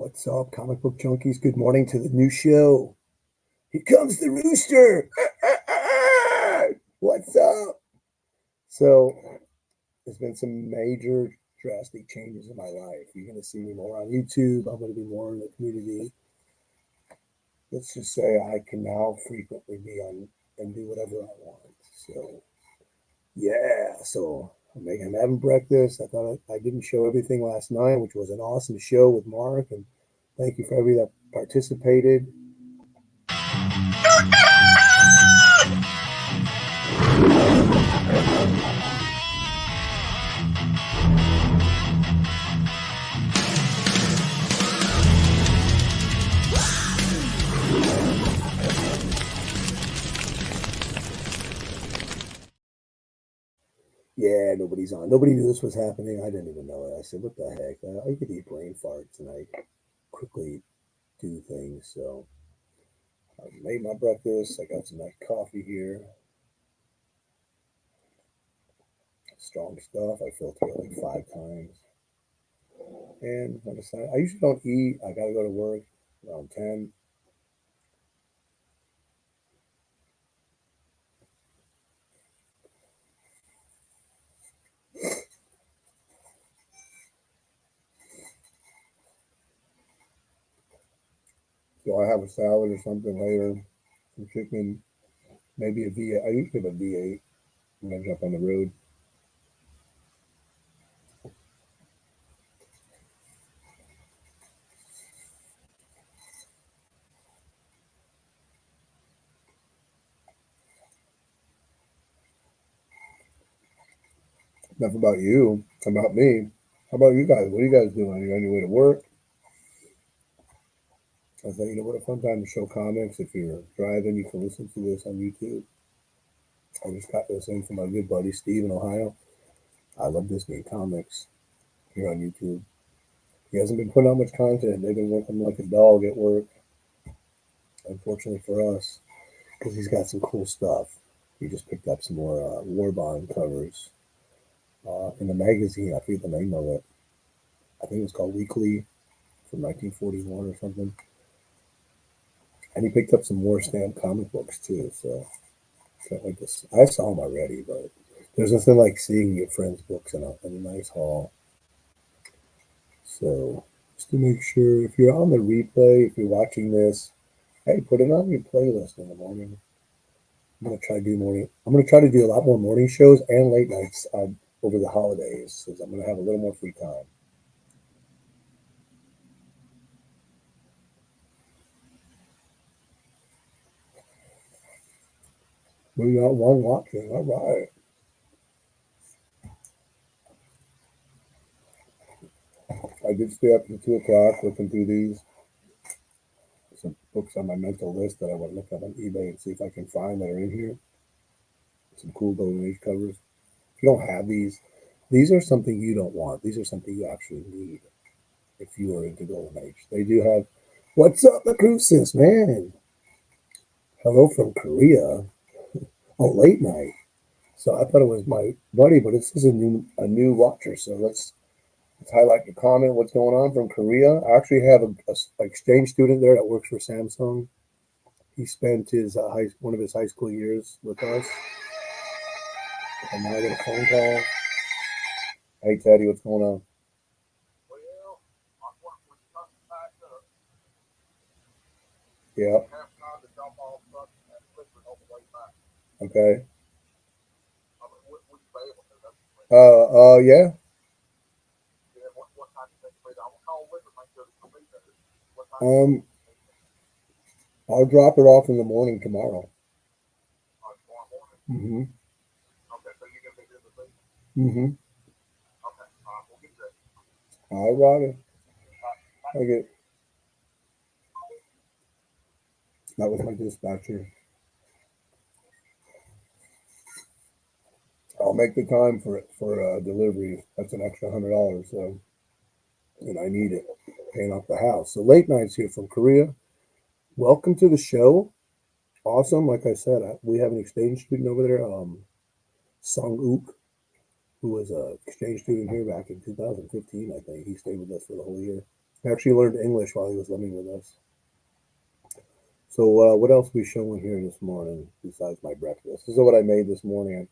What's up, comic book junkies? Good morning to the new show. Here comes the Rooster. What's up? So, there's been some major drastic changes in my life. You're going to see me more on YouTube. I'm going to be more in the community. Let's just say I can now frequently be on and do whatever I want. So, yeah. I'm having breakfast. I thought I didn't show everything last night, which was an awesome show with Mark. And thank you for everybody that participated. Yeah, nobody's on. Nobody knew this was happening. I didn't even know it. I said, what the heck? I could eat brain farts and I quickly do things. So I made my breakfast. I got some nice coffee here. Strong stuff. I filter it like 5 times. And I decided, I usually don't eat. I got to go to work around 10. So I have a salad or something later, some chicken, maybe a V8. I usually have a V8 when I jump on the road. Enough about you. About me. How about you guys? What are you guys doing? Are you on your way to work? I thought, what a fun time to show comics. If you're driving, you can listen to this on YouTube. I just got this in from my good buddy Steve in Ohio. I love Disney comics here on YouTube. He hasn't been putting out much content. They've been working like a dog at work, unfortunately for us, because he's got some cool stuff. He just picked up some more War Bond covers in the magazine. I forget the name of it. I think it was called Weekly from 1941 or something. And he picked up some War Stamp comic books too. So can't wait to see. I saw them already, but there's nothing like seeing your friend's books in a nice haul. So just to make sure, if you're on the replay, if you're watching this, hey, put it on your playlist in the morning. I'm gonna try to do morning. I'm gonna try to do a lot more morning shows and late nights over the holidays, because I'm gonna have a little more free time. We got one watching. All right. I did stay up to 2 o'clock looking through these. Some books on my mental list that I want to look up on eBay and see if I can find that are in here. Some cool golden age covers. If you don't have these are something you don't want. These are something you actually need if you are into golden age. They do have. What's up, the cruises, man? Hello from Korea. Oh, late night. So I thought it was my buddy, but this is a new watcher. So let's highlight the comment. What's going on from Korea? I actually have a exchange student there that works for Samsung. He spent his one of his high school years with us, and now I get a phone call. Hey Teddy, what's going on? Yeah. Okay. Yeah. Um, I'll drop it off in the morning tomorrow. Mm-hmm. Mm-hmm. All righty. I get that was my dispatcher. I'll make the time for it for delivery. That's an extra $100. So, and I need it paying off the house. So late nights here from Korea. Welcome to the show. Awesome. Like I said, we have an exchange student over there, Sung Ook, who was an exchange student here back in 2015. I think he stayed with us for the whole year. He actually learned English while he was living with us. So what else we showing here this morning besides my breakfast? This is what I made this morning.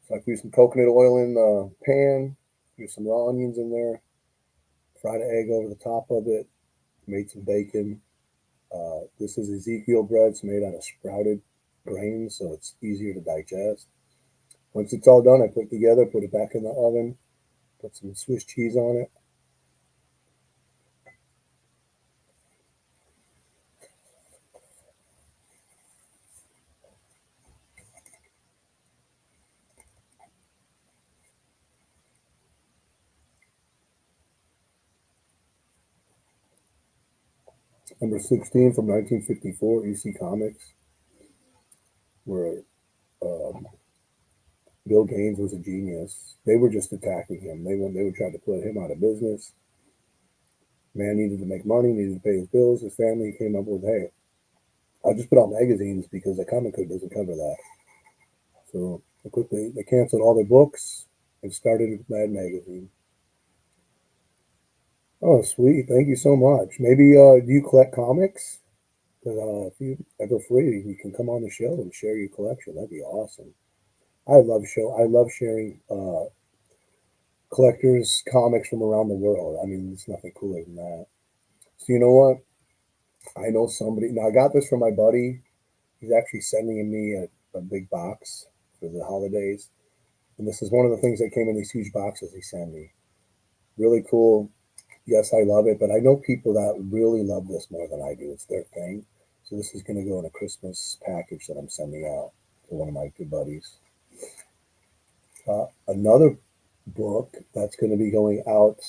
So I threw some coconut oil in the pan, threw some raw onions in there, fried an egg over the top of it, made some bacon. This is Ezekiel bread. It's made out of sprouted grains, so it's easier to digest. Once it's all done, I put it together, put it back in the oven, put some Swiss cheese on it. Number 16 from 1954, EC Comics, where um, Bill Gaines was a genius. They were just attacking him. They were trying to put him out of business. Man needed to make money, needed to pay his bills. His family came up with, hey, I'll just put out magazines because the comic code doesn't cover that. So they canceled all their books and started Mad Magazine. Oh, sweet. Thank you so much. Maybe do you collect comics? Because if you ever free, you can come on the show and share your collection. That'd be awesome. I love sharing collectors comics from around the world. I mean, there's nothing cooler than that. So you know what? I know somebody. Now I got this from my buddy. He's actually sending me a big box for the holidays, and this is one of the things that came in these huge boxes he sent me. Really cool. Yes, I love it, but I know people that really love this more than I do. It's their thing. So this is going to go in a Christmas package that I'm sending out to one of my good buddies. Another book that's going to be going out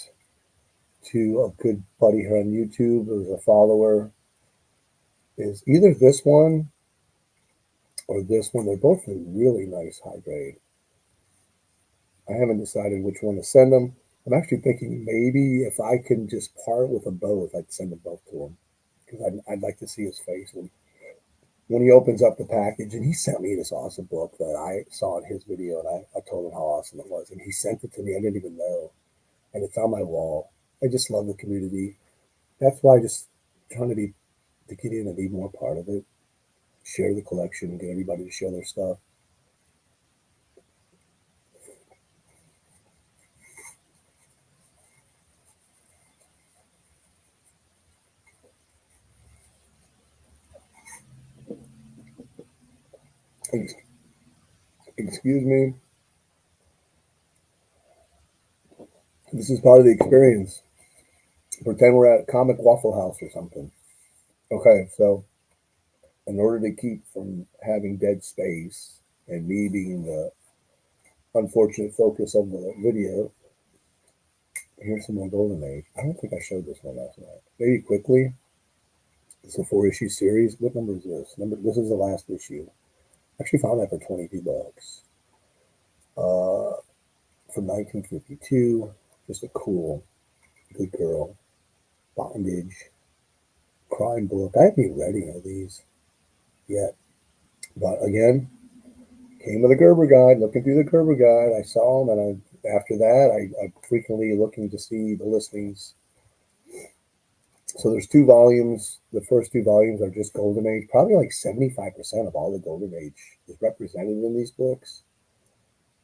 to a good buddy here on YouTube who's a follower is either this one or this one. They're both in really nice high grade. I haven't decided which one to send them. I'm actually thinking maybe if I can just part with them both, I'd send them both to him because I'd like to see his face when he opens up the package. And he sent me this awesome book that I saw in his video, and I told him how awesome it was, and he sent it to me. I didn't even know, and it's on my wall. I just love the community. That's why I just trying to get in and be more part of it, share the collection, get everybody to show their stuff. Excuse me. This is part of the experience. Pretend we're at Comic Waffle House or something. Okay, so in order to keep from having dead space and me being the unfortunate focus of the video, here's some more Golden Age. I don't think I showed this one last night. Maybe quickly. It's a 4 issue series. What number is this? This is the last issue. I actually found that for 22 bucks. From 1952. Just a cool, good girl, bondage, crime book. I haven't even read any of these yet. But again, came with a Gerber guide, looking through the Gerber guide. I saw them, and after that, I'm frequently looking to see the listings. So there's 2 volumes. The first 2 volumes are just Golden Age. Probably like 75% of all the Golden Age is represented in these books.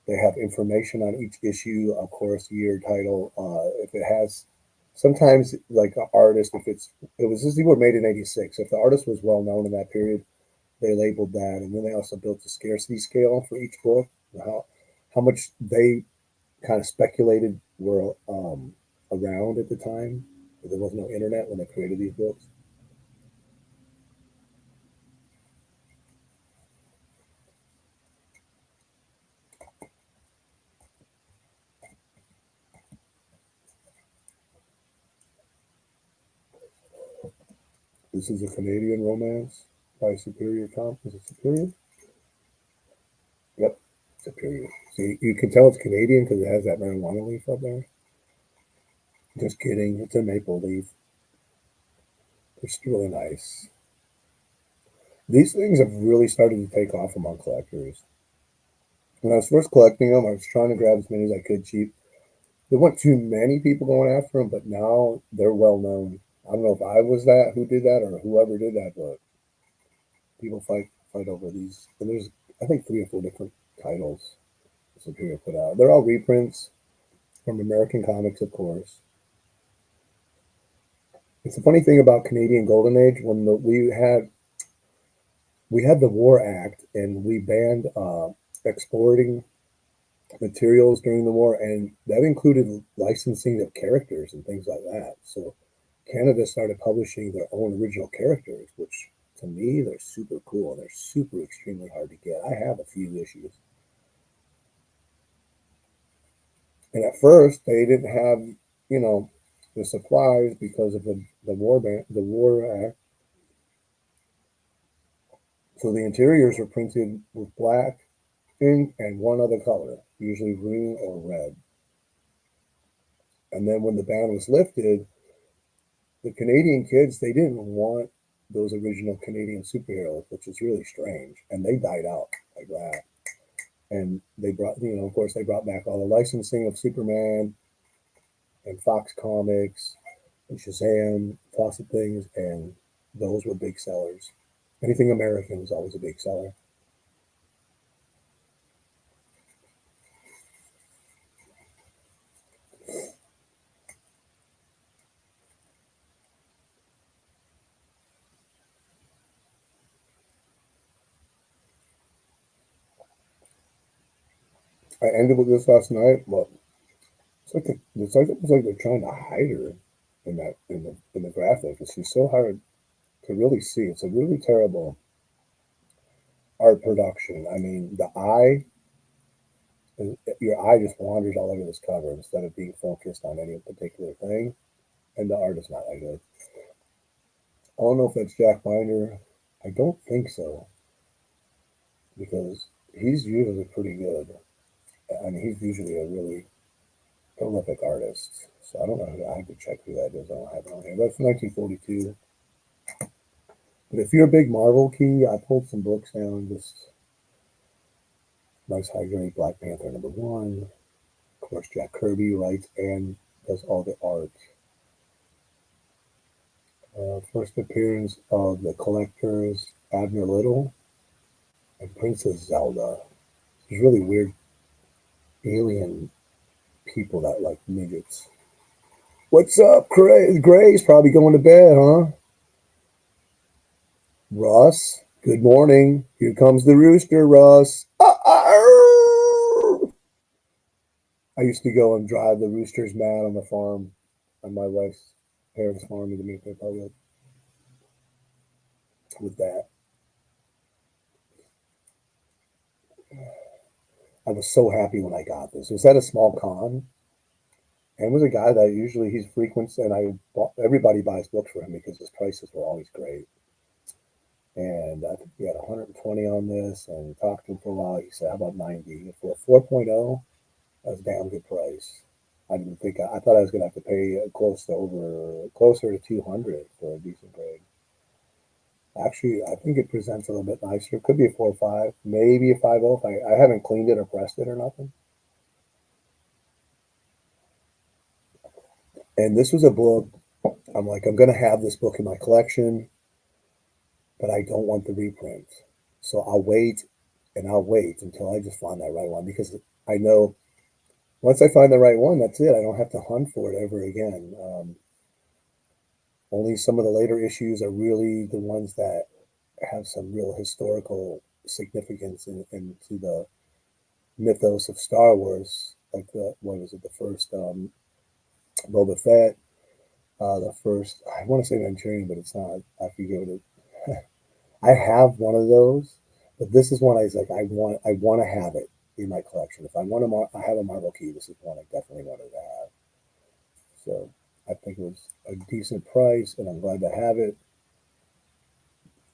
They have information on each issue, of course, year, title. If it has, sometimes like an artist, if it was this were made in '86. If the artist was well known in that period, they labeled that, and then they also built a scarcity scale for each book. How much they kind of speculated were around at the time. There was no internet when they created these books. This is a Canadian romance by Superior Tom. Is it Superior? Yep, Superior. See, you can tell it's Canadian because it has that marijuana leaf up there. Just kidding. It's a maple leaf. It's really nice. These things have really started to take off among collectors. When I was first collecting them, I was trying to grab as many as I could cheap. there weren't too many people going after them, but now they're well known. I don't know if I was that who did that or whoever did that, but people fight over these. And there's I think 3 or 4 different titles Superior put out. They're all reprints from American comics, of course. It's a funny thing about Canadian Golden Age when we had the War Act and we banned exporting materials during the war, and that included licensing of characters and things like that. So Canada started publishing their own original characters, which to me they're super cool. They're super extremely hard to get. I have a few issues, and at first they didn't have the supplies because of the War Act. So the interiors were printed with black ink and one other color, usually green or red. And then when the ban was lifted, the Canadian kids, they didn't want those original Canadian superheroes, which is really strange. And they died out like that. And they brought, of course, they brought back all the licensing of Superman and Fox Comics and Shazam, lots of things. And those were big sellers. Anything American was always a big seller. I ended with this last night, but it's like they're trying to hide her in that in the graphic. And she's so hard to really see. It's a really terrible art production. I mean, your eye just wanders all over this cover instead of being focused on any particular thing, and the art is not that good. I don't know if that's Jack Binder. I don't think so because he's usually pretty good. I mean, he's usually a really prolific artist. So I don't know. I have to check who that is. I don't have it on here. That's 1942. But if you're a big Marvel key, I pulled some books down. Just nice high grade Black Panther #1. Of course, Jack Kirby writes and does all the art. First appearance of the Collectors, Abner Little, and Princess Zelda. These really weird alien people that like midgets. What's up, Gray's probably going to bed, huh? Russ, good morning. Here comes the rooster, Russ. I used to go and drive the roosters mad on the farm, on my wife's parents' farm in the Dominican Republic with that. I was so happy when I got this. It was at a small con, and was a guy that usually he's frequents, and everybody buys books for him because his prices were always great. And I think he had 120 on this, and talked to him for a while. He said, "How about 90 for a 4.0?" That's a damn good price. I didn't think I thought I was going to have to pay closer to 200 for a decent grade. Actually, I think it presents a little bit nicer. It could be a 4.5, maybe a 5.0. I haven't cleaned it or pressed it or nothing. And this was a book. I'm like, I'm going to have this book in my collection, but I don't want the reprint. So I'll wait until I just find that right one because I know once I find the right one, that's it. I don't have to hunt for it ever again. Only some of the later issues are really the ones that have some real historical significance into the mythos of Star Wars, like what was it, the first Boba Fett, the first I want to say Manchurian, but it's not. I forget what it. I have one of those, but this is one I was like I want to have it in my collection. If I want to, I have a Marvel key. This is one I definitely wanted to have. So I think it was a decent price, and I'm glad to have it.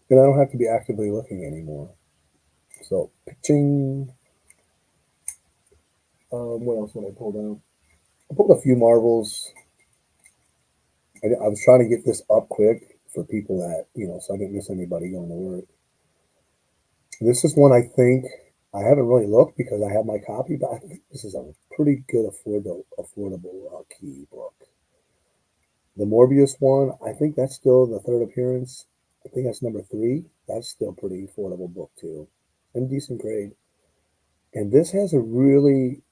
And I don't have to be actively looking anymore. So, ching. What else would I pull down? I pulled a few Marvels. I was trying to get this up quick for people that, so I didn't miss anybody going to work. This is one I think I haven't really looked because I have my copy, but I think this is a pretty good affordable key book. The Morbius one, I think that's still the third appearance. I think that's number three. That's still pretty affordable book too, and decent grade. And this has a really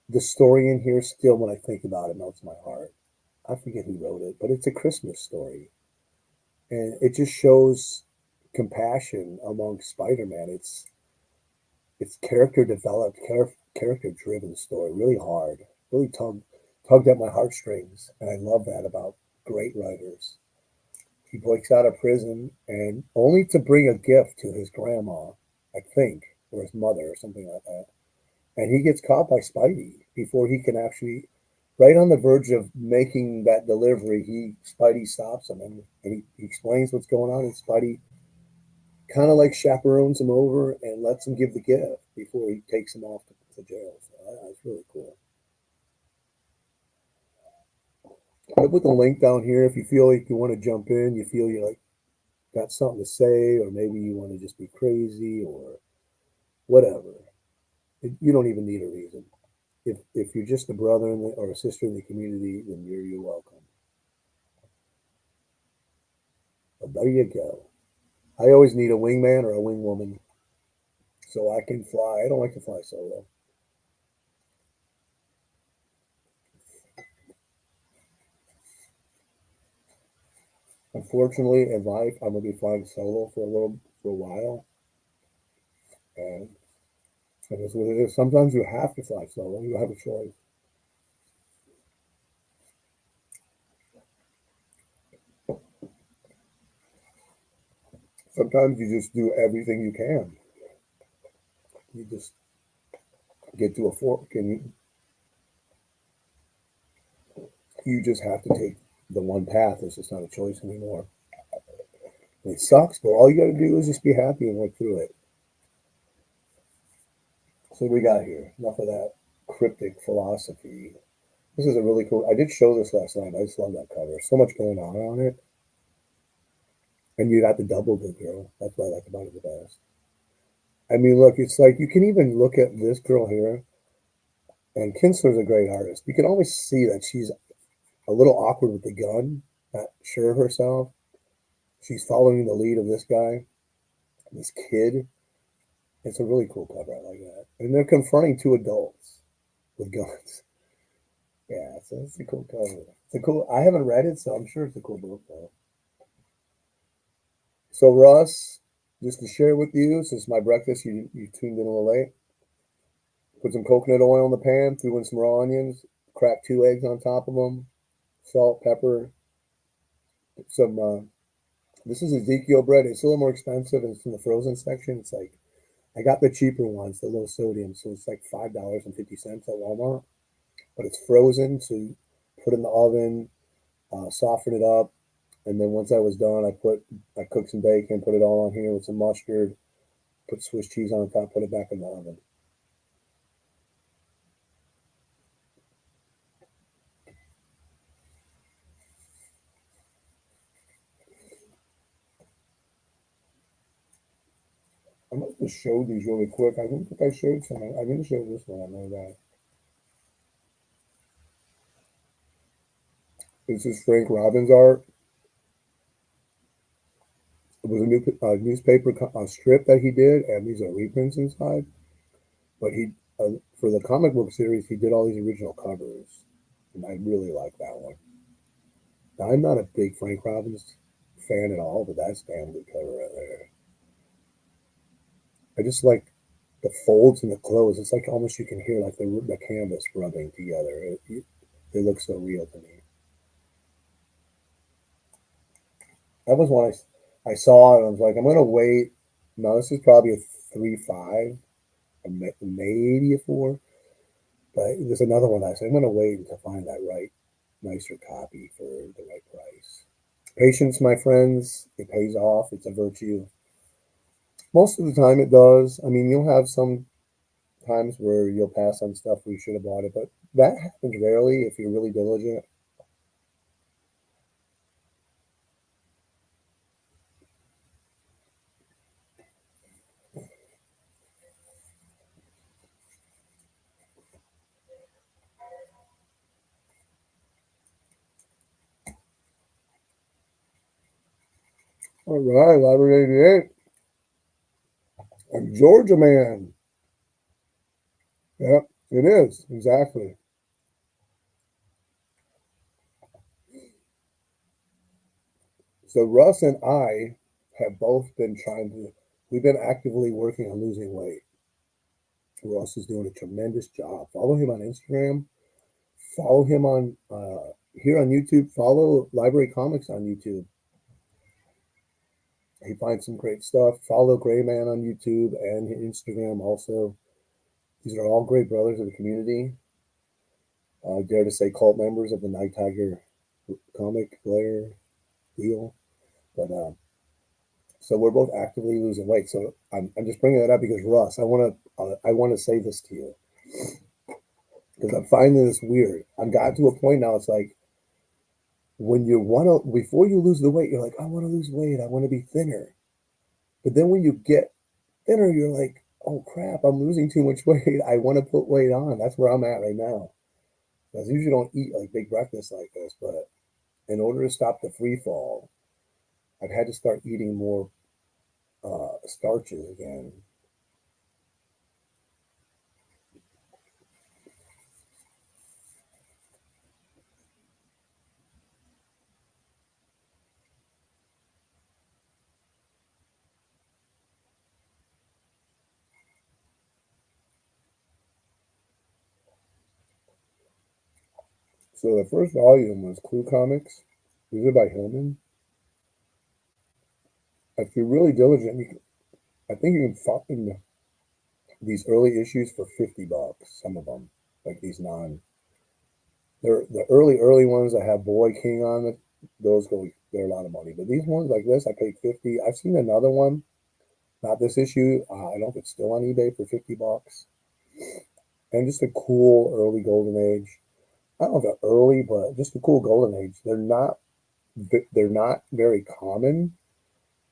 the story in here still when I think about it melts my heart. I forget who wrote it, but it's a Christmas story, and it just shows compassion among Spider-Man. It's character developed, character driven story, really hard, really tugged at my heartstrings, and I love that about great writers. He breaks out of prison and only to bring a gift to his grandma, I think, or his mother, or something like that. And he gets caught by Spidey before he can actually, right on the verge of making that delivery. Spidey stops him and he explains what's going on, and Spidey kind of like chaperones him over and lets him give the gift before he takes him off to jail. So that's really cool. I put the link down here if you feel like you want to jump in, you feel you like got something to say, or maybe you want to just be crazy or whatever. You don't even need a reason. If you're just a brother or a sister in the community, then you're welcome. But there you go. I always need a wingman or a wingwoman so I can fly. I don't like to fly solo. Unfortunately, in life, I'm gonna be flying solo for a while, and that's what it is. Sometimes you have to fly solo. You have a choice. Sometimes you just do everything you can. You just get to a fork, and you just have to take the one path. It's just not a choice anymore. And it sucks, but all you got to do is just be happy and work through it. So what we got here? Enough of that cryptic philosophy. This is a really cool. I did show this last night. I just love that cover. So much going on it, and you got the double good girl. That's what I like about it the best. I mean, look, it's like you can even look at this girl here, and Kinsler's a great artist. You can always see that she's a little awkward with the gun, not sure of herself. She's following the lead of this guy, this kid. It's a really cool cover. I like that. And they're confronting two adults with guns. Yeah, so it's a cool cover. It's a cool. I haven't read it, so I'm sure it's a cool book though. So Russ, just to share with you, since my breakfast, you tuned in a little late. Put some coconut oil in the pan, threw in some raw onions, cracked two eggs on top of them, salt, pepper, some. This is Ezekiel bread. It's a little more expensive, and it's in the frozen section. It's like I got the cheaper ones, the low sodium, so it's like $5.50 at Walmart. But it's frozen, so you put it in the oven, soften it up, and then once I was done, I cooked some bacon, put it all on here with some mustard, put Swiss cheese on top, put it back in the oven. I must have showed these really quick. I don't think I showed some. I didn't show this one. I know that. This is Frank Robbins' art. It was a newspaper strip that he did, and these are reprints inside. But for the comic book series, he did all these original covers, and I really like that one. Now, I'm not a big Frank Robbins fan at all, but that's damn good cover right there. I just like the folds and the clothes. It's like almost you can hear like the canvas rubbing together. It looks so real to me. That was one I saw and I was like, I'm gonna wait. No, this is probably a 3.5, maybe a 4. But there's another one I said I'm gonna wait to find that right nicer copy for the right price. Patience, my friends, it pays off. It's a virtue. Most of the time, it does. I mean, you'll have some times where you'll pass on stuff where you should have bought it, but that happens rarely if you're really diligent. All right, Library 88. I'm Georgia man. Yep, it is. Exactly. So Russ and I have both been we've been actively working on losing weight. Russ is doing a tremendous job. Follow him on Instagram. Follow him on here on YouTube. Follow Library Comics on YouTube. He finds some great stuff. Follow Gray Man on YouTube and Instagram also. These are all great brothers of the community. I dare to say cult members of the Nighttiger comic player deal. But so we're both actively losing weight. So I'm just bringing that up because Russ, I want to say this to you because I'm finding this weird. I've gotten to a point now. It's like when you want to before you lose the weight, you're like, I want to lose weight. I want to be thinner. But then when you get thinner, you're like, oh crap, I'm losing too much weight. I want to put weight on. That's where I'm at right now. I usually don't eat like big breakfast like this, but in order to stop the free fall, I've had to start eating more starches again. So the first volume was Clue Comics. These are by Hillman. If you're really diligent, I think you can find these early issues for $50. Some of them, like these non. They're the early ones that have Boy King on it. Those they're a lot of money. But these ones like this, I paid 50. I've seen another one, not this issue. I don't know if it's still on eBay for $50. And just a cool early golden age. I don't know if they're early, but just a cool golden age. They're not very common.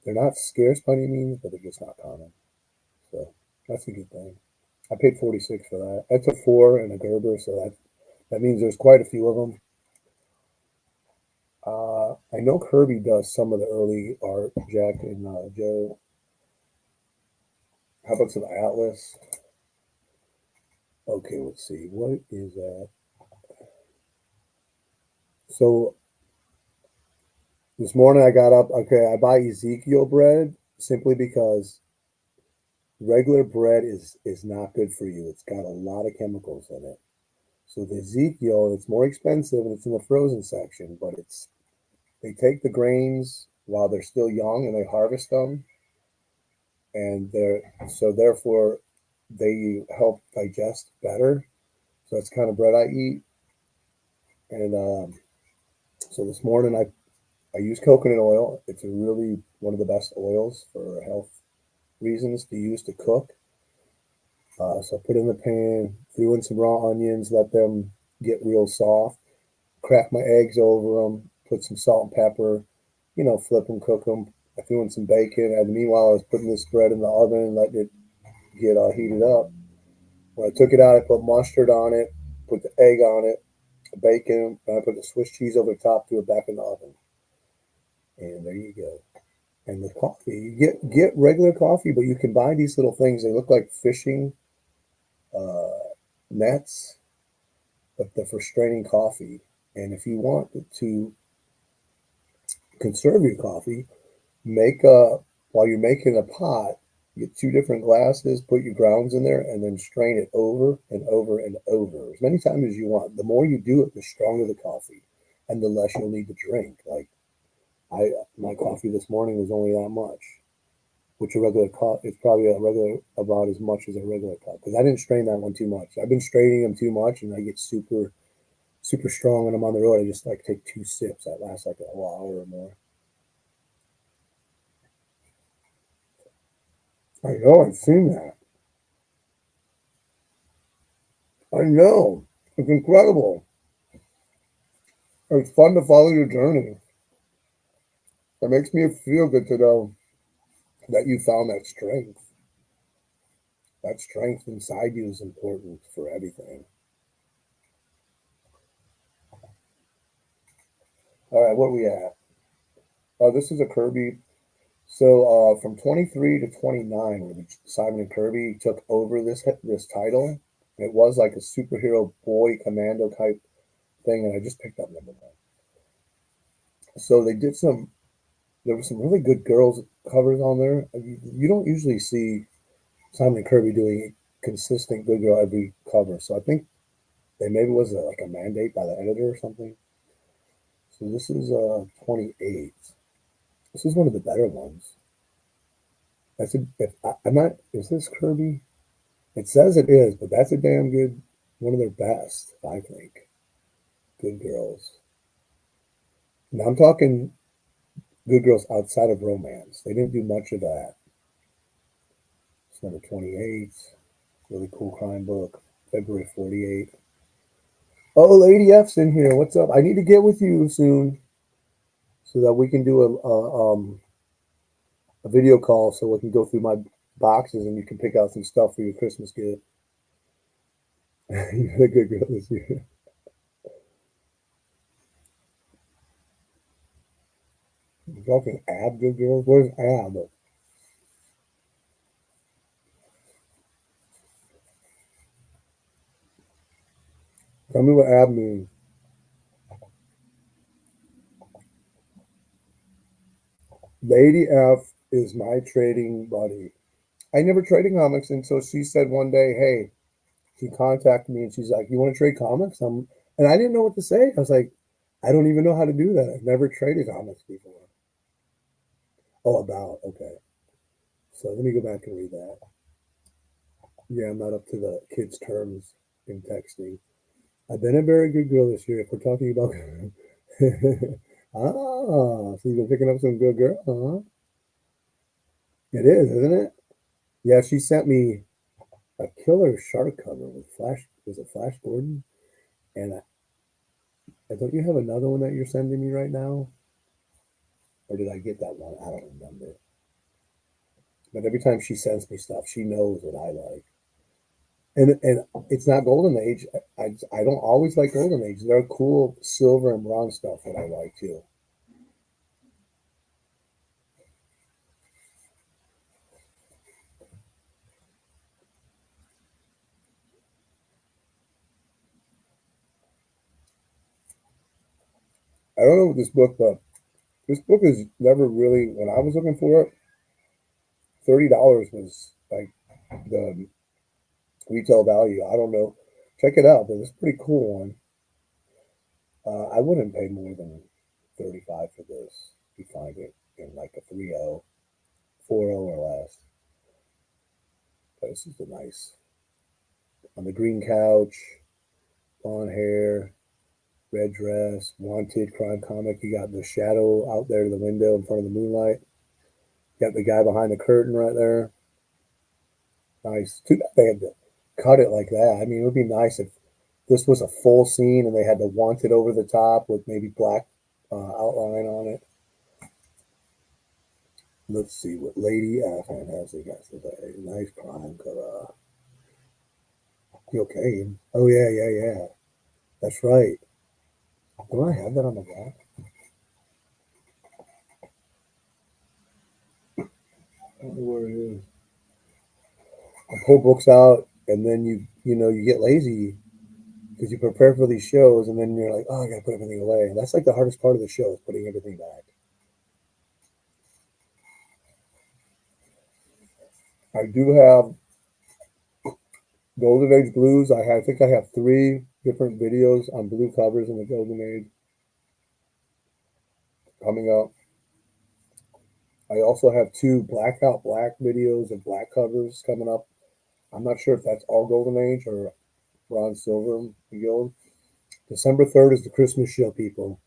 They're not scarce by any means, but they're just not common. So that's a good thing. I paid 46 for that. That's a four and a Gerber, so that means there's quite a few of them. I know Kirby does some of the early art. Jack and Joe. How about some Atlas? Okay, let's see. What is that? So this morning I got up. Okay, I buy Ezekiel bread simply because regular bread is not good for you. It's got a lot of chemicals in it. So the Ezekiel, it's more expensive and it's in the frozen section, but they take the grains while they're still young and they harvest them, and therefore they help digest better. So that's kind of bread I eat. And so this morning I use coconut oil. It's a really one of the best oils for health reasons to use to cook. So I put in the pan, threw in some raw onions, let them get real soft, crack my eggs over them, put some salt and pepper, flip them, cook them. I threw in some bacon. And meanwhile, I was putting this bread in the oven and letting it get heated up. When I took it out, I put mustard on it, put the egg on it, bacon, and I put the Swiss cheese over the top, threw it back in the oven. And there you go. And the coffee, you get regular coffee, but you can buy these little things. They look like fishing uh, nets, but they're for straining coffee. And if you want to conserve your coffee, make a while you're making a pot, get two different glasses, put your grounds in there, and then strain it over and over and over as many times as you want. The more you do it, the stronger the coffee, and the less you'll need to drink. Like my coffee this morning was only that much, which a regular cup is probably a regular about as much as a regular cup because I didn't strain that one too much. I've been straining them too much, and I get super strong when I'm on the road. I just like take two sips that last like a whole hour or more. I know, I've seen that. I know. It's incredible. It's fun to follow your journey. It makes me feel good to know that you found that strength. That strength inside you is important for everything. All right, what are we at? Oh, this is a Kirby. So from 23 to 29, where Simon and Kirby took over this title, it was like a superhero boy commando type thing, and I just picked up number one. So they did some. There were some really good girls covers on there. You don't usually see Simon and Kirby doing consistent good girl every cover. So I think they maybe was like a mandate by the editor or something. So this is 28. This is one of the better ones. That's a. If I'm not, is this Kirby? It says it is, but that's a damn good one of their best, I think. Good girls. Now I'm talking good girls outside of romance. They didn't do much of that. It's number 28. Really cool crime book. February 48. Oh, Lady F's in here. What's up? I need to get with you soon so that we can do a video call so we can go through my boxes and you can pick out some stuff for your Christmas gift. You're a good girl this year. You're talking Ab good girls? Where's Ab? Tell me what Ab means. Lady F is my trading buddy. I never traded comics until she said one day, "Hey," she contacted me and she's like, "You want to trade comics?" And I didn't know what to say. I was like, "I don't even know how to do that. I've never traded comics before." Oh, about okay. So let me go back and read that. Yeah, I'm not up to the kids' terms in texting. I've been a very good girl this year. If we're talking about, so you've been picking up some good girl, huh? It is, isn't it? Yeah, she sent me a killer shark cover with Flash. Was it Flash Gordon? And don't you have another one that you're sending me right now? Or did I get that one? I don't remember. But every time she sends me stuff, she knows what I like. And it's not Golden Age. I don't always like Golden Age. There are cool silver and bronze stuff that I like too. I don't know what this book, but this book is never really. When I was looking for it, $30 was like the retail value. I don't know. Check it out, but it's a pretty cool one. I wouldn't pay more than 35 for this. You find it in like a 3.0, 4.0 or less. But this is a nice on the green couch, blonde hair, red dress, wanted crime comic. You got the shadow out there to the window in front of the moonlight. You got the guy behind the curtain right there. Nice. Too bad they had to cut it like that. I mean, it would be nice if this was a full scene and they had to want it over the top with maybe black outline on it. Let's see what Lady Afghan has he got today. Nice crime cover. You okay? Oh yeah, yeah, yeah. That's right. Do I have that on the back? I don't know where it is. I pull books out, and then you get lazy because you prepare for these shows, and then you're like, oh, I gotta put everything away. And that's like the hardest part of the show is putting everything back. I do have Golden Age blues. I think I have three different videos on blue covers in the Golden Age coming up. I also have two blackout black videos of black covers coming up. I'm not sure if that's all Golden Age or bronze, silver, and gold. December 3rd is the Christmas show, people.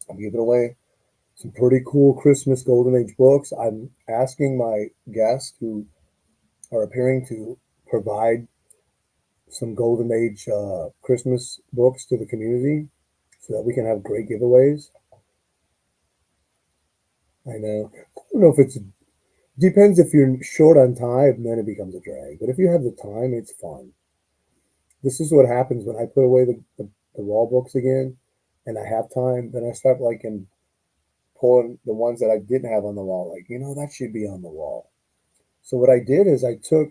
I'm giving away some pretty cool Christmas Golden Age books. I'm asking my guests who are appearing to provide some Golden Age Christmas books to the community so that we can have great giveaways. I know. I don't know if it's depends if you're short on time, then it becomes a drag. But if you have the time, it's fun. This is what happens when I put away the wall books again and I have time, then I start liking pulling the ones that I didn't have on the wall, like, that should be on the wall. So what I did is I took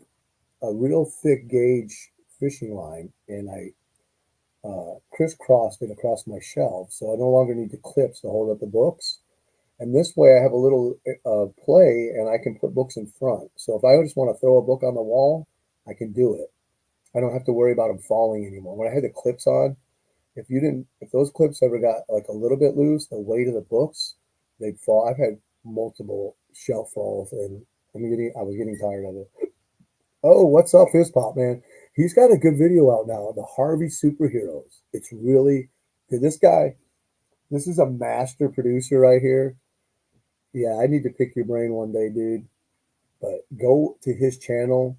a real thick gauge fishing line and I crisscrossed it across my shelf, so I no longer need the clips to hold up the books. And this way, I have a little play, and I can put books in front. So if I just want to throw a book on the wall, I can do it. I don't have to worry about them falling anymore. When I had the clips on, if those clips ever got like a little bit loose, the weight of the books, they'd fall. I've had multiple shelf falls, and I was getting tired of it. Oh, what's up, Fizz Pop, man? He's got a good video out now, the Harvey Superheroes. It's really good. This is a master producer right here. Yeah, I need to pick your brain one day, dude. But go to his channel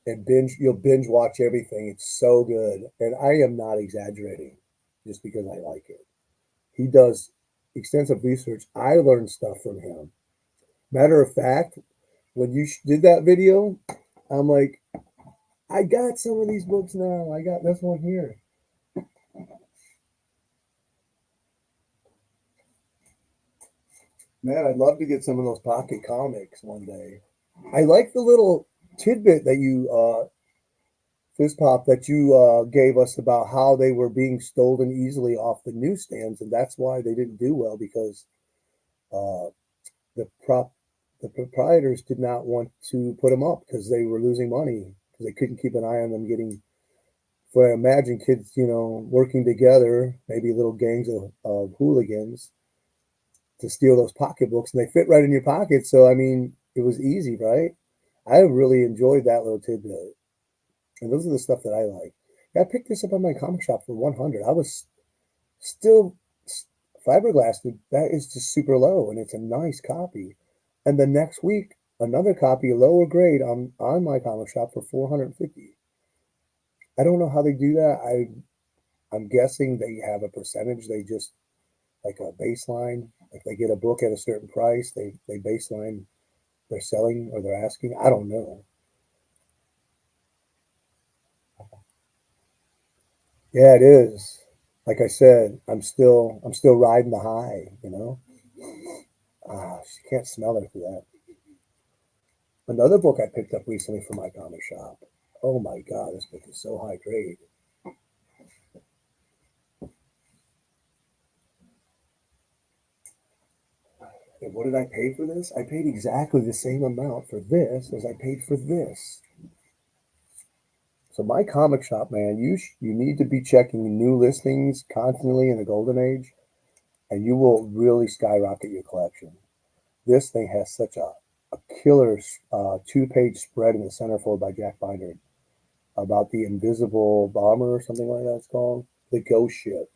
and you'll binge watch everything. It's so good. And I am not exaggerating just because I like it. He does extensive research. I learned stuff from him. Matter of fact, when you did that video, I'm like, I got some of these books now. I got this one here. Man, I'd love to get some of those pocket comics one day. I like the little tidbit that Fizz Pop, that you gave us about how they were being stolen easily off the newsstands, and that's why they didn't do well because uh, the prop the proprietors did not want to put them up because they were losing money because they couldn't keep an eye on them getting. For I imagine kids, working together, maybe little gangs of hooligans to steal those pocketbooks, and they fit right in your pocket. So I mean, it was easy, right? I really enjoyed that little tidbit, and those are the stuff that I like. Yeah, I picked this up at my comic shop for 100. I was still fiberglass. That is just super low, and it's a nice copy. And the next week, another copy, lower grade, on my comic shop for 450. I don't know how they do that. I'm guessing they have a percentage. They just like a baseline. If they get a book at a certain price, they baseline they're selling or they're asking. I don't know. Yeah, it is. Like I said, I'm still riding the high. Ah, she can't smell her for that. Another book I picked up recently from my comic shop. Oh my god, this book is so high grade. And what did I pay for this? I paid exactly the same amount for this as I paid for this. So my comic shop, man, you need to be checking new listings constantly in the golden age, and you will really skyrocket your collection. This thing has such a killer two-page spread in the centerfold by Jack Binder about the invisible bomber or something like that. It's called the Ghost Ship.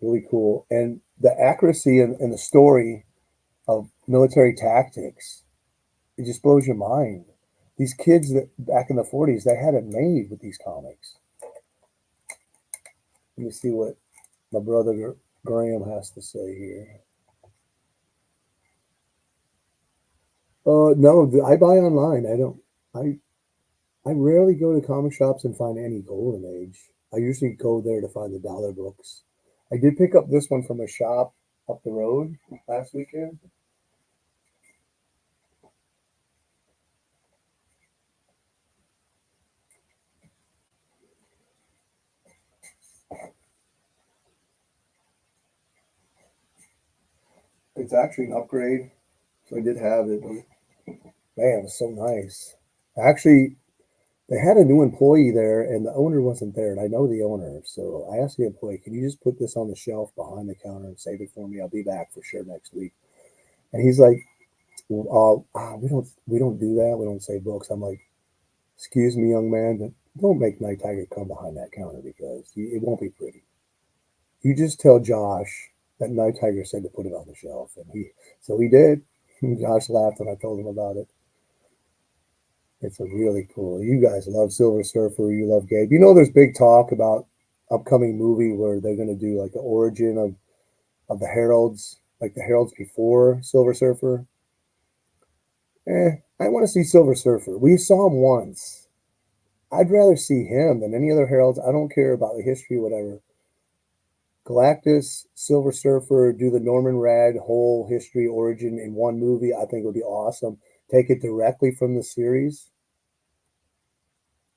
Really cool, and the accuracy in the story of military tactics, it just blows your mind. These kids that back in the 40s, they had it made with these comics. Let me see what my brother Graham has to say here. No, I buy online. I don't. I rarely go to comic shops and find any golden age. I usually go there to find the dollar books. I did pick up this one from a shop up the road last weekend. It's actually an upgrade, so I did have it. Man, it's so nice. Actually, they had a new employee there, and the owner wasn't there, and I know the owner. So I asked the employee, "Can you just put this on the shelf behind the counter and save it for me? I'll be back for sure next week." And he's like, well, we don't do that. We don't save books." I'm like, "Excuse me, young man, but don't make Nighttiger come behind that counter because it won't be pretty. You just tell Josh that Nighttiger said to put it on the shelf." And he did. Josh laughed when I told him about it. It's a really cool. You guys love Silver Surfer. You love Gabe. There's big talk about upcoming movie where they're going to do like the origin of the Heralds, like the Heralds before Silver Surfer. I want to see Silver Surfer. We saw him once. I'd rather see him than any other Heralds. I don't care about the history, whatever. Galactus, Silver Surfer, do the Norman Rad whole history origin in one movie. I think would be awesome. Take it directly from the series.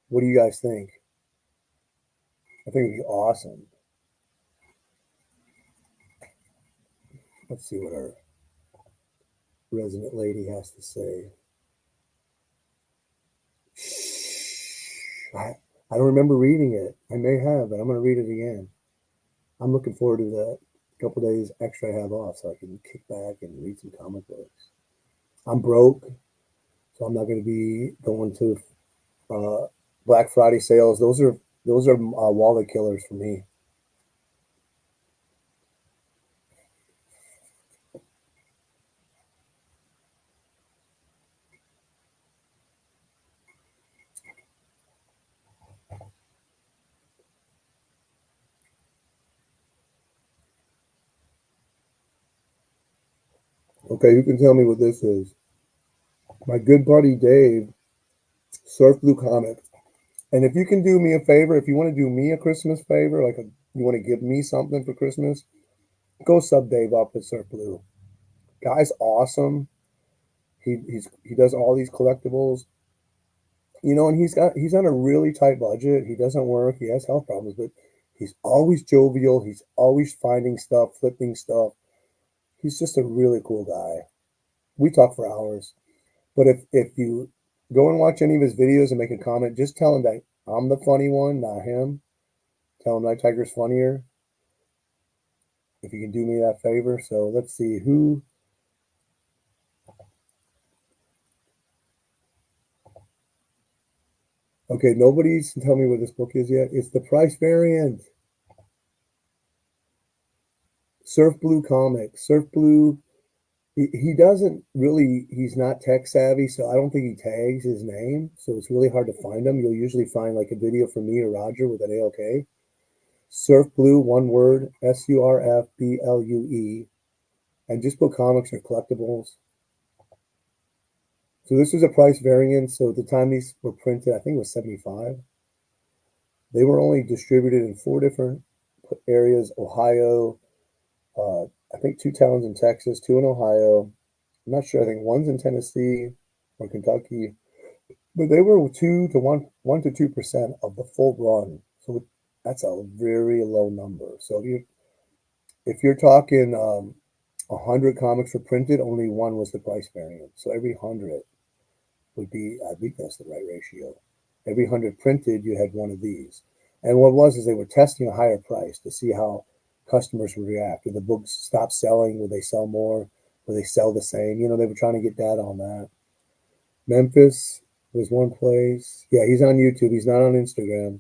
What do you guys think? I think it'd be awesome. Let's see what our resident lady has to say. I don't remember reading it. I may have, but I'm going to read it again. I'm looking forward to that couple days extra I have off so I can kick back and read some comic books. I'm broke, so I'm not going to be going to Black Friday sales. Those are wallet killers for me. Okay, you can tell me what this is. My good buddy Dave, Surf Blue Comic. And if you can do me a favor, if you want to do me a Christmas favor, you want to give me something for Christmas, go sub Dave up at Surf Blue. Guy's awesome. He does all these collectibles, and he's on a really tight budget. He doesn't work. He has health problems, but he's always jovial. He's always finding stuff, flipping stuff. He's just a really cool guy. We talk for hours. But if you go and watch any of his videos and make a comment, just tell him that I'm the funny one, not him. Tell him Nighttiger's funnier. If you can do me that favor. So let's see who. Okay, nobody's tell me what this book is yet. It's the price variant. Surf Blue Comics. Surf Blue. He doesn't really. He's not tech savvy, so I don't think he tags his name. So it's really hard to find him. You'll usually find like a video from me or Roger with an AOK. Surf Blue, one word, SURFBLUE, and just put comics or collectibles. So this is a price variant. So at the time these were printed, I think it was 75. They were only distributed in 4 different areas: Ohio, I think 2 towns in Texas, 2 in Ohio. I'm not sure. I think one's in Tennessee or Kentucky, but they were 1 to 2% of the full run. So that's a very low number. So if you're talking 100 comics were printed, only one was the price variant. So every 100 would be, I think that's the right ratio. Every 100 printed, you had one of these. And what was is they were testing a higher price to see how customers would react. Would the books stop selling? Would they sell more? Would they sell the same? They were trying to get data on that. Memphis was one place. Yeah, he's on YouTube. He's not on Instagram.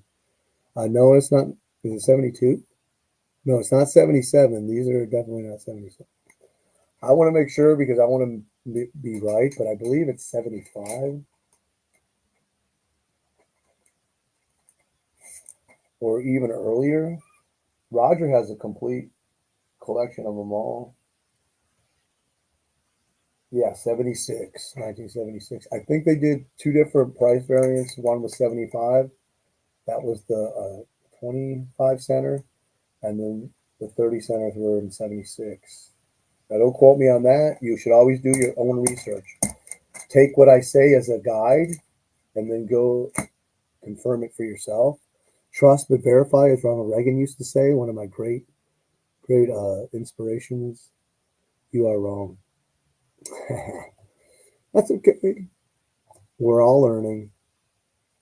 No, it's not. Is it 72? No, it's not 77. These are definitely not 77. I want to make sure because I want to be right, but I believe it's 75 or even earlier. Roger has a complete collection of them all. Yeah, 76, 1976. I think they did 2 different price variants. One was 75. That was the 25 center. And then the 30 centers were in 76. Now, don't quote me on that. You should always do your own research. Take what I say as a guide and then go confirm it for yourself. Trust but verify, as Ronald Reagan used to say, one of my great inspirations. You are wrong. That's okay. We're all learning.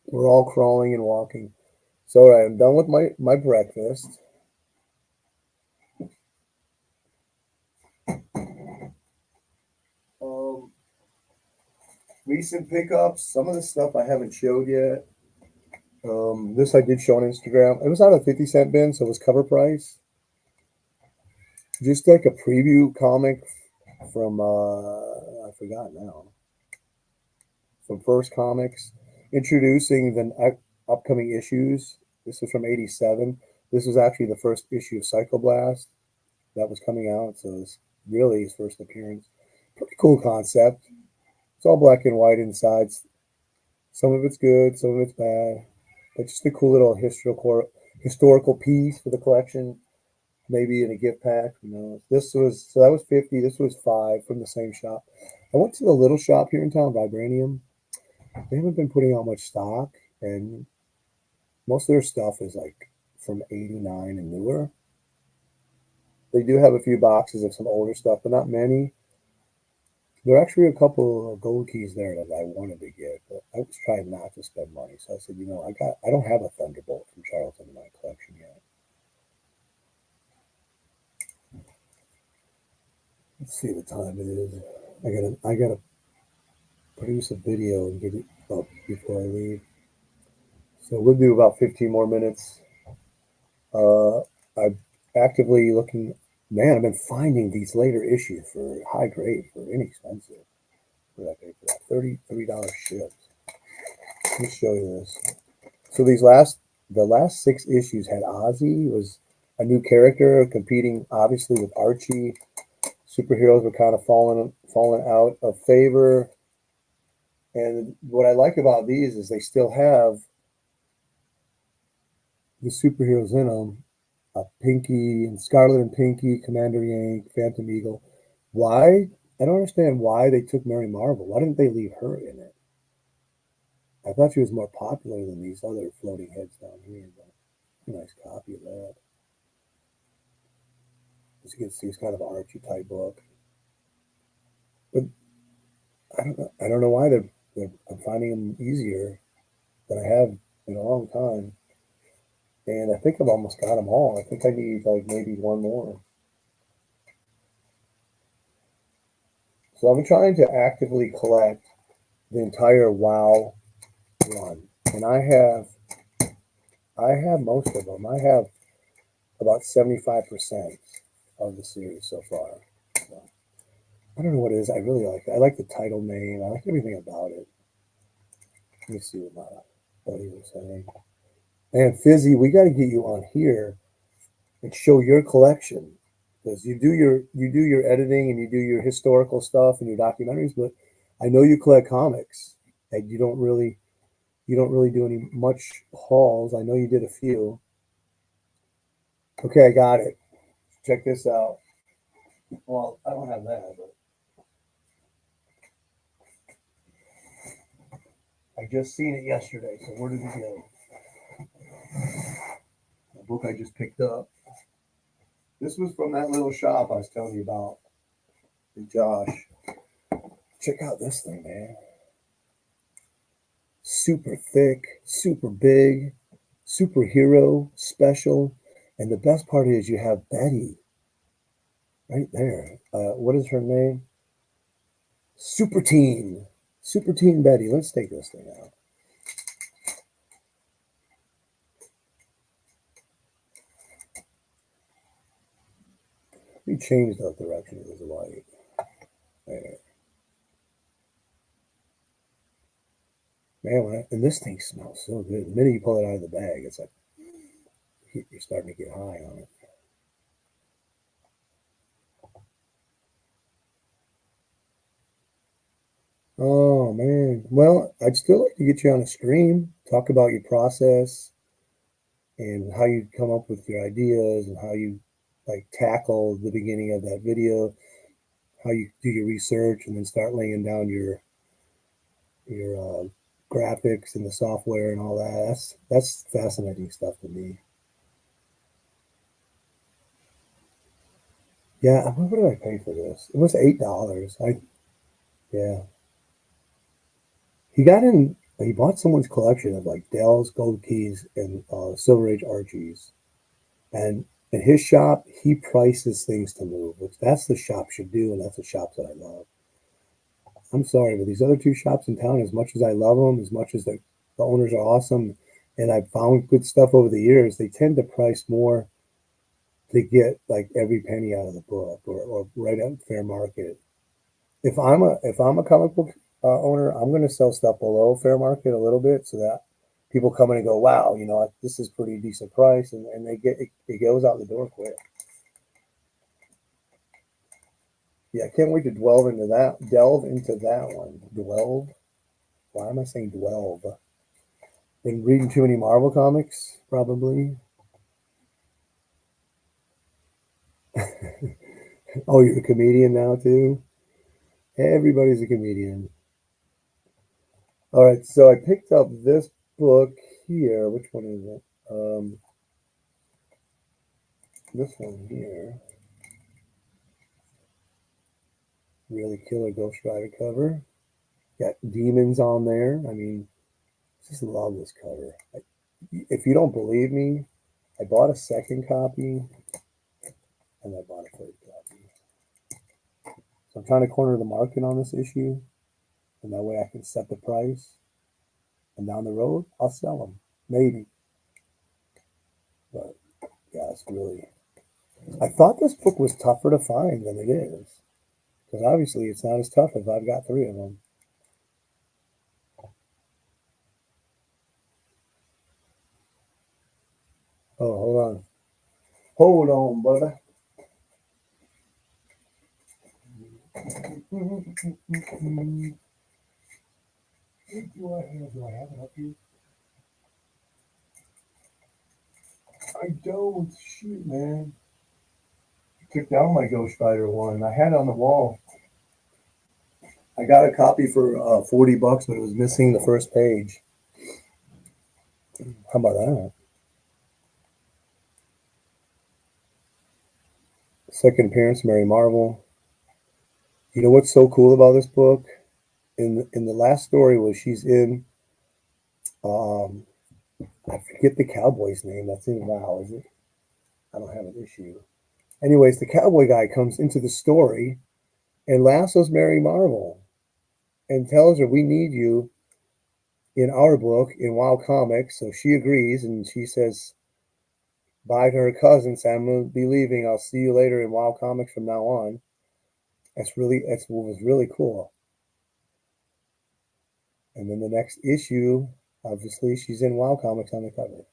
We're all crawling and walking. So, all right, I'm done with my breakfast. Recent pickups. Some of the stuff I haven't showed yet. This I did show on Instagram. It was on a 50-cent bin, so it was cover price. Just like a preview comic from I forgot now. From First Comics, introducing the upcoming issues. This was from '87. This was actually the first issue of Psychoblast that was coming out, so it's really his first appearance. Pretty cool concept. It's all black and white inside. Some of it's good, some of it's bad, but just a cool little historical piece for the collection. maybe in a gift pack. You know, this was so that was 50. This was 5 from the same shop. I went to the little shop here in town, Vibranium. They haven't been putting out much stock, and most of their stuff is like from '89 and newer. They do have a few boxes of some older stuff, but not many. There are actually a couple of gold keys there that I wanted to get, but I was trying not to spend money. So I said, I don't have a Thunderbolt from Charlton in my collection yet. Let's see what time it is. I gotta produce a video and get it up before I leave. So we'll do about 15 more minutes. I'm actively looking. Man, I've been finding these later issues for high grade for inexpensive. What did I pay for that? $33 shipped. Let me show you this. So the last 6 issues had Ozzy was a new character competing obviously with Archie. Superheroes were kind of falling out of favor. And what I like about these is they still have the superheroes in them. Pinky and Scarlet and Pinky, Commander Yank, Phantom Eagle. Why? I don't understand why they took Mary Marvel. Why didn't they leave her in it? I thought she was more popular than these other floating heads down here. But a nice copy of that. As you can see, it's kind of an Archie type book. But I don't know why I'm finding them easier than I have in a long time. And I think I've almost got them all. I think I need like maybe one more. So I'm trying to actively collect the entire WoW run, and I have most of them. I have about 75% of the series so far. So, I don't know what it is. I really like it. I like the title name. I like everything about it. Let me see what my buddy was saying. And Fizzy, we got to get you on here and show your collection because you do your editing and you do your historical stuff and your documentaries, but I know you collect comics and you don't really do any much hauls. I know you did a few. Okay, I got it. Check this out. Well, I don't have that, but I just seen it yesterday. So where did it go? The book I just picked up. This was from that little shop I was telling you about. Josh, check out this thing, man. Super thick, super big, superhero special, and the best part is you have Betty right there. What is her name? Super Teen. Super Teen Betty. Let's take this thing out. We changed the direction of the light. There. Man, and this thing smells so good. The minute you pull it out of the bag, it's like you're starting to get high on it. Oh man. Well, I'd still like to get you on a stream, talk about your process and how you come up with your ideas and how you like tackle the beginning of that video, how you do your research and then start laying down your graphics and the software and all that. That's fascinating stuff to me. Yeah, what did I pay for this? It was $8. Yeah. He got in. He bought someone's collection of like Dell's gold keys and Silver Age Archies, and in his shop he prices things to move, which that's the shop should do, and that's the shops that I love. I'm sorry, but these other 2 shops in town, as much as I love them, as much as the owners are awesome, and I've found good stuff over the years, they tend to price more to get like every penny out of the book or right at fair market. If I'm a comic book owner, I'm going to sell stuff below fair market a little bit so that people come in and go, wow, this is pretty decent price, and it goes out the door quick. Yeah, I can't wait to delve into that one. Delve. Why am I saying delve? Been reading too many Marvel comics, probably. Oh, you're a comedian now too? Everybody's a comedian. All right, so I picked up this book here. Which one is it? This one here. Really killer Ghost Rider cover. Got demons on there. I mean, just love this cover. If you don't believe me, I bought a second copy and I bought a third copy. So I'm trying to corner the market on this issue, and that way I can set the price. And down the road, I'll sell them, maybe. But yeah, it's really. I thought this book was tougher to find than it is, because obviously it's not as tough if I've got three of them. Oh, hold on, brother. Do I have it up here? I don't. Shoot, man. Took down my Ghost Rider one. I had it on the wall. I got a copy for $40, but it was missing the first page. How about that? Second appearance, Mary Marvel. You know what's so cool about this book? In the last story was she's in um I forget the cowboy's name. That's in WoW, is it? I don't have an issue. Anyways, the cowboy guy comes into the story and lassos Mary Marvel and tells her we need you in our book in WoW Comics. So she agrees and she says bye to her cousin, saying I'm gonna be leaving. I'll see you later in WoW Comics from now on. That's what was really cool. And then the next issue, obviously, she's in WoW Comics on the cover.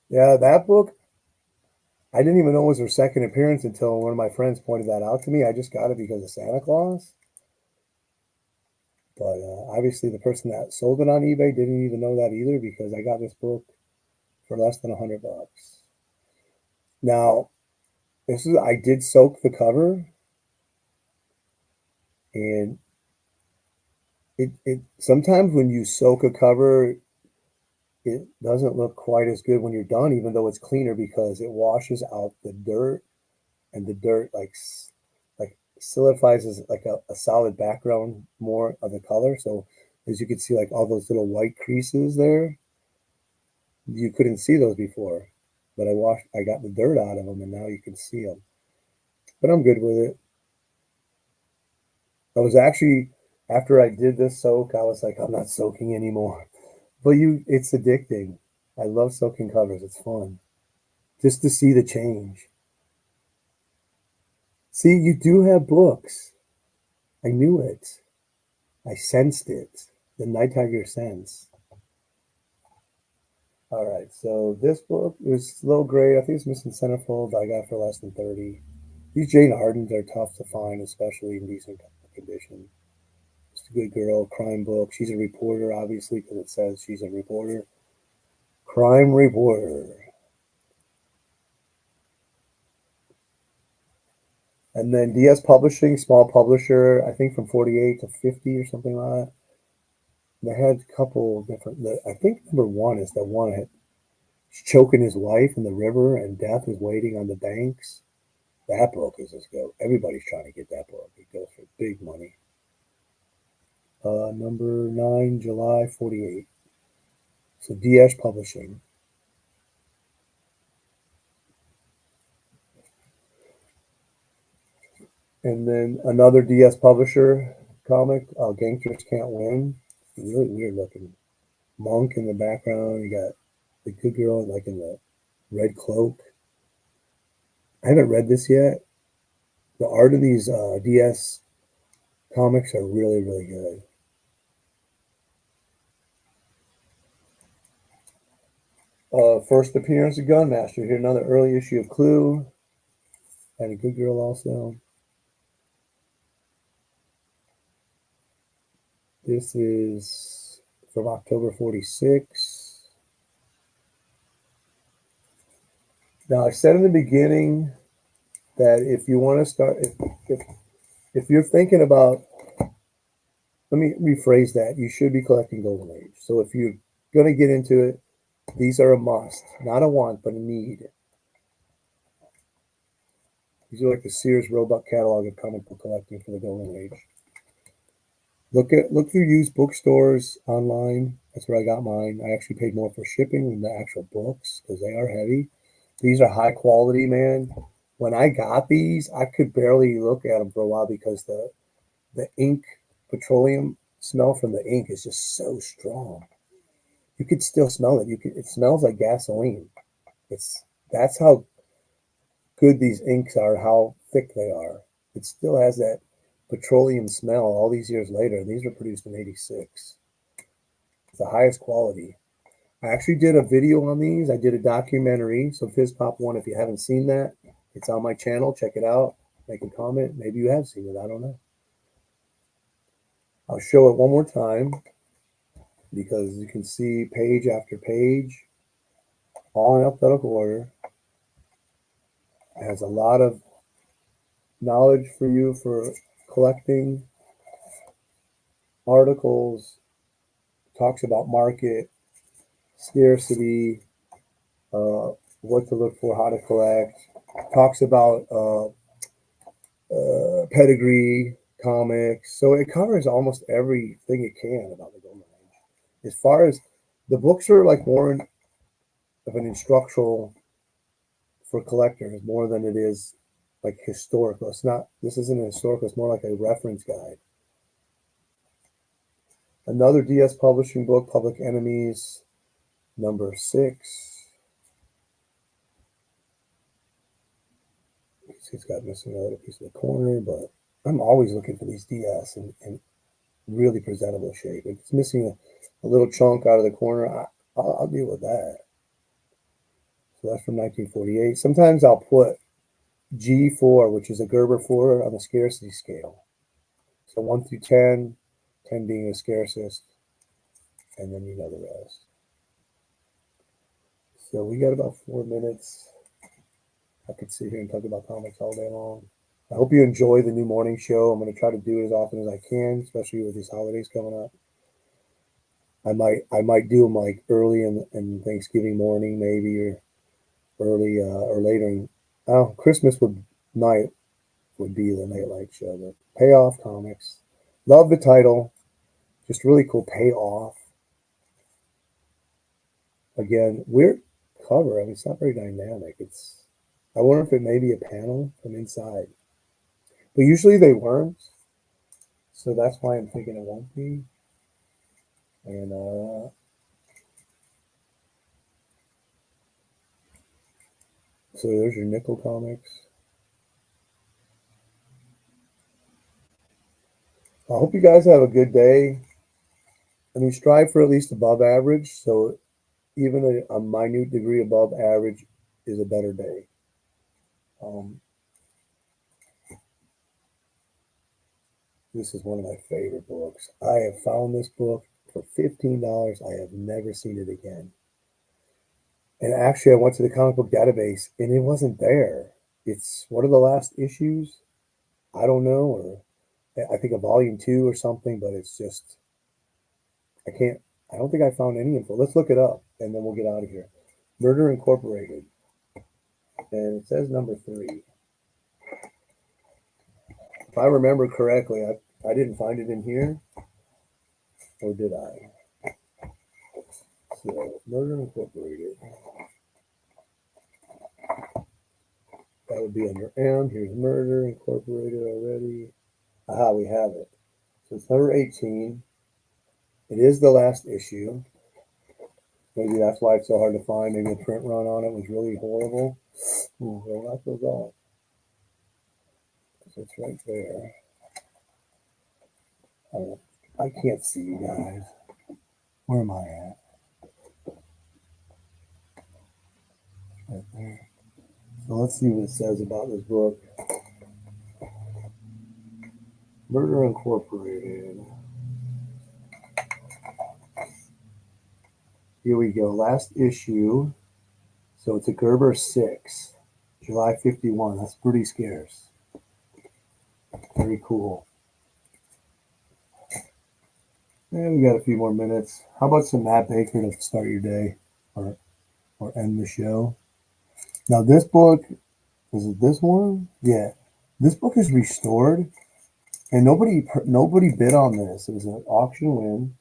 Yeah, that book, I didn't even know it was her second appearance until one of my friends pointed that out to me. I just got it because of Santa Claus. But obviously, the person that sold it on eBay didn't even know that either because I got this book for less than $100. Now, I did soak the cover, and it sometimes when you soak a cover, it doesn't look quite as good when you're done, even though it's cleaner because it washes out the dirt, and the dirt like solidifies as like a solid background more of the color. So as you can see, like all those little white creases there, you couldn't see those before. But I got the dirt out of them, and now you can see them. But I'm good with it. I was actually after I did this soak, I was like, I'm not soaking anymore. But it's addicting. I love soaking covers. It's fun just to see the change. See, you do have books. I knew it. I sensed it. The Nighttiger sense. All right, so this book is a little gray. I think it's missing centerfold. I got it for less than 30. These Jane Hardens are tough to find, especially in decent condition. Just a good girl, crime book. She's a reporter, obviously, because it says she's a reporter. Crime reporter. And then DS Publishing, small publisher, I think from 48 to 50 or something like that. They had a couple different. I think number one is the one he's choking his wife in the river and death is waiting on the banks. That book is just go. Everybody's trying to get that book. It goes for big money. Number 9, July 48. So DS Publishing. And then another DS Publisher comic, Gangsters Can't Win. Really weird looking. Monk in the background. You got the good girl like in the red cloak. I haven't read this yet. The art of these DS comics are really, really good. First appearance of Gunmaster. Here another early issue of Clue. And a good girl also. This is from October 46. Now, I said in the beginning that if you want to start, if you're thinking about, let me rephrase that, you should be collecting Golden Age. So if you're going to get into it, these are a must, not a want, but a need. These are like the Sears Roebuck catalog of comic book collecting for the Golden Age. Look through used bookstores online. That's where I got mine. I actually paid more for shipping than the actual books because they are heavy. These are high quality, man. When I got these, I could barely look at them for a while because the ink, petroleum smell from the ink is just so strong. You could still smell it. It smells like gasoline. It's That's how good these inks are, how thick they are. It still has that petroleum smell all these years later. These were produced in '86. It's the highest quality. I actually did a video on these. I did a documentary. So Fizz Pop One, if you haven't seen that, it's on my channel. Check it out. Make a comment. Maybe you have seen it. I don't know. I'll show it one more time because you can see page after page, all in alphabetical order. It has a lot of knowledge for you for collecting articles, talks about market, scarcity, what to look for, how to collect, talks about pedigree, comics. So it covers almost everything it can about the Golden Age. As far as the books are like more of an instructional for collectors more than it is like historical. This isn't a historical, it's more like a reference guide. Another DS Publishing book, Public Enemies, number 6. It's got missing a little piece of the corner, but I'm always looking for these DS in really presentable shape. If it's missing a little chunk out of the corner, I'll deal with that. So that's from 1948. Sometimes I'll put G4, which is a Gerber 4 on the scarcity scale. So 1 through 10, 10 being the scarcest, and then you know the rest. So we got about 4 minutes. I could sit here and talk about comics all day long. I hope you enjoy the new morning show. I'm going to try to do it as often as I can, especially with these holidays coming up. I might do them like early in Thanksgiving morning, maybe, or early or later. Christmas night would be the nightlight show. But Payoff Comics, love the title, just really cool. Payoff. Again, weird cover. I mean, it's not very dynamic. I wonder if it may be a panel from inside, but usually they weren't. So that's why I'm thinking it won't be. And so there's your nickel comics. I hope you guys have a good day. I mean, strive for at least above average. So even a minute degree above average is a better day. This is one of my favorite books. I have found this book for $15. I have never seen it again. And actually, I went to the comic book database and it wasn't there. It's one of the last issues. I don't know, or I think a volume 2 or something, but it's just, I don't think I found any info. Let's look it up and then we'll get out of here. Murder Incorporated. And it says number 3. If I remember correctly, I didn't find it in here, or did I? So, Murder Incorporated. That would be under M. Here's Murder Incorporated already. Aha, we have it. So it's number 18. It is the last issue. Maybe that's why it's so hard to find. Maybe the print run on it was really horrible. Ooh, well, that goes off. So it's right there. I can't see you guys. Where am I at? Right there. So let's see what it says about this book. Murder Incorporated. Here we go. Last issue, So it's a Gerber 6, July 51. That's pretty scarce. Very cool. And we got a few more minutes. How about some Matt Baker to start your day or end the show? Now this book, is it this one? Yeah. This book is restored and nobody bid on this. It was an auction win.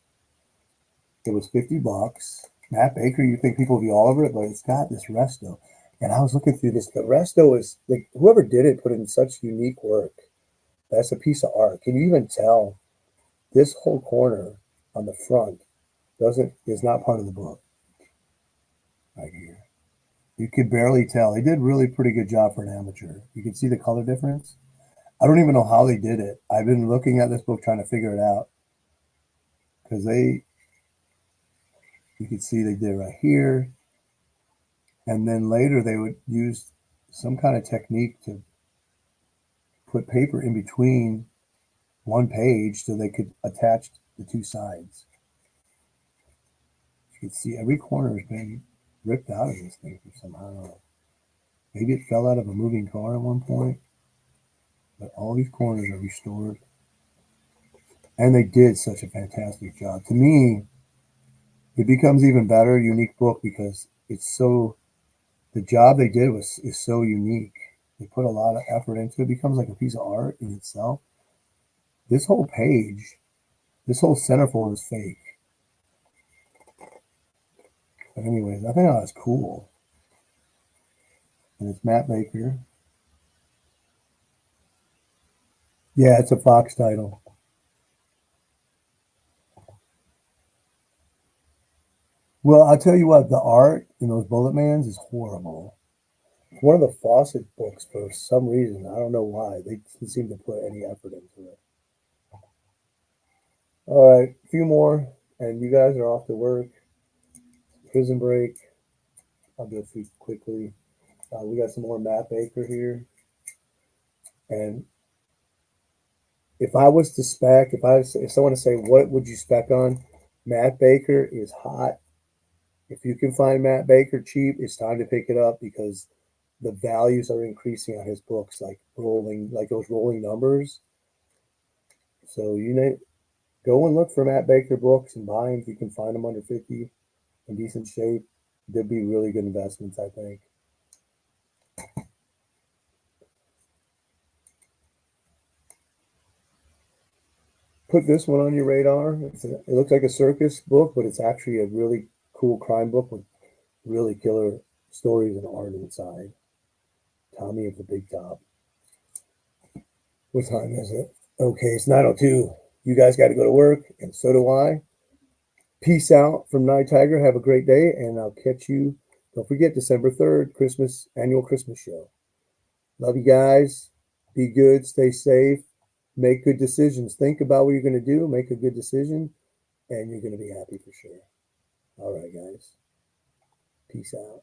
It was $50. Matt Baker, you think people would be all over it, but it's got this resto. And I was looking through this. The resto is like whoever did it put in such unique work. That's a piece of art. Can you even tell this whole corner on the front is not part of the book right here. You could barely tell. They did really pretty good job for an amateur. You can see the color difference. I don't even know how they did it. I've been looking at this book trying to figure it out because you can see they did it right here. And then later they would use some kind of technique to put paper in between one page so they could attach the two sides. You can see every corner has been ripped out of this thing somehow. Maybe it fell out of a moving car at one point, but all these corners are restored. And they did such a fantastic job. To me, it becomes even better, unique book, because the job they did is so unique. They put a lot of effort into it. It becomes like a piece of art in itself. This whole page, this whole centerfold is fake. But anyways, I think that's cool. And it's Matt Baker. Yeah, it's a Fox title. Well, I'll tell you what, the art in those Bullet Mans is horrible. It's one of the Fawcett books for some reason. I don't know why. They didn't seem to put any effort into it. All right, a few more, and you guys are off to work. Prison break. I'll do a few quickly. We got some more Matt Baker here. And if I was to spec, if someone to say, what would you spec on? Matt Baker is hot. If you can find Matt Baker cheap, it's time to pick it up because the values are increasing on his books, like those rolling numbers. So go and look for Matt Baker books and buy them if you can find them under 50 in decent shape. They'd be really good investments, I think. Put this one on your radar. It looks like a circus book, but it's actually a really cool crime book with really killer stories and art inside. Tommy of the Big Top. What time is it? Okay, it's 9:02. You guys got to go to work, and so do I. Peace out from Nighttiger. Have a great day, and I'll catch you. Don't forget, December 3rd, annual Christmas show. Love you guys. Be good. Stay safe. Make good decisions. Think about what you're going to do. Make a good decision, and you're going to be happy for sure. All right, guys. Peace out.